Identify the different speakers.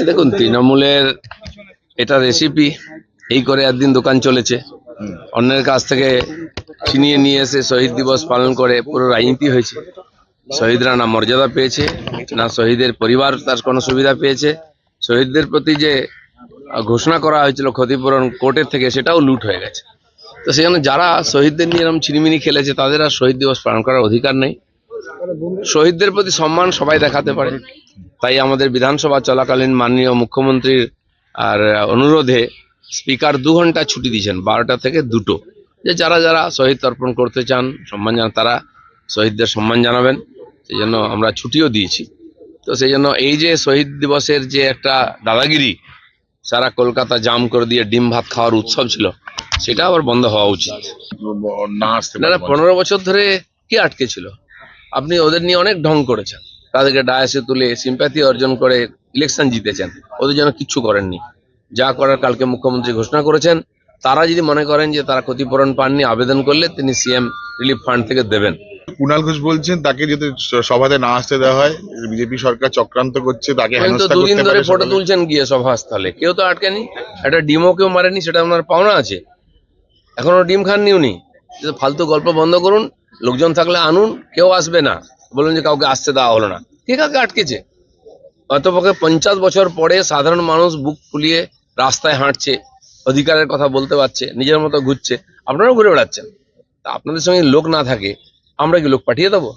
Speaker 1: দেখুন, তৃণমূলের এটা রেসিপি, এই করে একদিন দোকান চলেছে। অন্যের কাছ থেকে ছিনিয়ে নিয়ে এসে শহীদ দিবস পালন করে পুরো রাজনীতি হয়েছে। শহীদরা না মর্যাদা পেয়েছে, না শহীদের পরিবার তার কোনো সুবিধা পেয়েছে। শহীদদের প্রতি যে ঘোষণা করা হয়েছিল ক্ষতিপূরণ কোর্টের থেকে, সেটাও লুট হয়ে গেছে। তো সেখানে যারা শহীদদের নিয়ে এরকম ছিনিমিনি খেলেছে, তাদের আর শহীদ দিবস পালন করার অধিকার নেই। শহীদদের প্রতি সম্মান সবাই দেখাতে পারে। তাই আমাদের বিধানসভা চলাকালীন মাননীয় মুখ্যমন্ত্রীর আর অনুরোধে স্পিকার 2 ঘন্টা ছুটি দিয়েছেন, 12টা থেকে 2টো, যে যারা যারা শহীদ তর্পণ করতে চান, সম্মান জানান, তারা শহীদদের সম্মান জানাবেন। সেই জন্য আমরা ছুটিও দিয়েছি। তো সেই জন্য এই যে শহীদ দিবসের যে একটা দাদাগিরি, সারা কলকাতা জাম করে দিয়ে ডিম ভাত খাওয়ার উৎসব ছিল, সেটা আবার বন্ধ হওয়া উচিত।
Speaker 2: না আসতে
Speaker 1: আপনারা 15 বছর ধরে কি আটকে ছিল? আপনি ওদের নিয়ে অনেক ঢং করেছেন, তাদেরকে ডায়াসে তুলে সিম্প্যাথি অর্জন করে ইলেকশন জিতেছেন। ওদের জন্য কিচ্ছু করেননি। যা করার কালকে মুখ্যমন্ত্রী ঘোষণা করেছেন। তারা যদি মনে করেন যে তারা ক্ষতিপূরণ পাননি, আবেদন করলে তিনি সিএম রিলিফ ফান্ড থেকে দেবেন।
Speaker 2: কুণাল ঘোষ বলছেন তাকে যদি সভাতে না আসতে দেওয়া হয়, বিজেপি সরকার চক্রান্ত করছে, তাকে
Speaker 1: তো
Speaker 2: হেনস্থা
Speaker 1: 2 দিন
Speaker 2: করতে
Speaker 1: ধরে
Speaker 2: পারে
Speaker 1: ফটো
Speaker 2: সকালে।
Speaker 1: তুলছেন গিয়ে সভাস্থলে, কেউ তো আটকেনি। একটা ডিমও কেউ মারেনি, সেটা ওনার পাওনা আছে। এখনো ডিম খাননি উনি। ফালতু গল্প বন্ধ করুন, লোকজন থাকলে আনুন। কেউ আসবে না, বলুন যে কাউকে আসতে দেওয়া হলো না। কে কাকে আটকেছে? অতপক্ষে 50 বছর পরে সাধারণ মানুষ বুক ফুলিয়ে রাস্তায় হাঁটছে, অধিকারের কথা বলতে পারছে, নিজের মতো ঘুরছে। আপনারাও ঘুরে বেড়াচ্ছেন। তা আপনাদের সঙ্গে লোক না থাকে, আমরা কি লোক পাঠিয়ে দেবো?